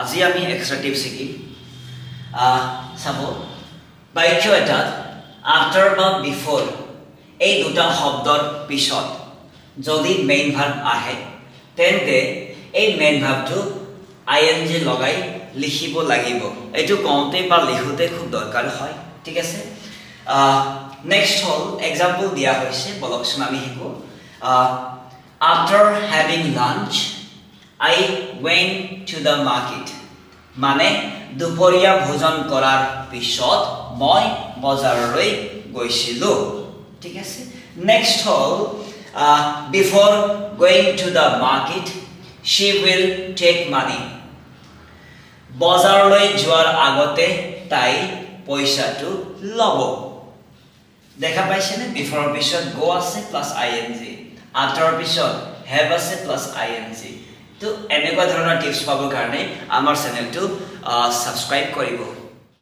আজি আমি extra tips শিকিম চাব বাক্য এটাত আফটাৰ বা বিফোৰ এই দুটা শব্দৰ পিছত যদি মেইন ভাৰ্ব আহে তেন্তে এই মেইন ভাৰ্বটো আইএনজি লগাই লিখিব লাগিব এটো কওঁতে বা লিখোতে খুব দৰকাৰ হয় ঠিক আছে নেক্সট হল এক্সাম্পল দিয়া হৈছে বলকচোন আমি শিকো after having lunch I went to the market মানে দুপৰীয়া ভোজন কৰাৰ পিছত মই বজাৰলৈ গৈছিলো ঠিক আছে next hall before going to the market she will take money বজাৰলৈ যোৱাৰ আগতে তাই পইচাটো লব দেখা পাইছেনে বিফোৰ পিছত go আছে প্লাস ing after পিছত have আছে প্লাস ing তো এনেকুৱা ধৰণৰ টিপস পাবৰ কাৰণে আমাৰ চেনেলটো সাবস্ক্ৰাইব কৰিব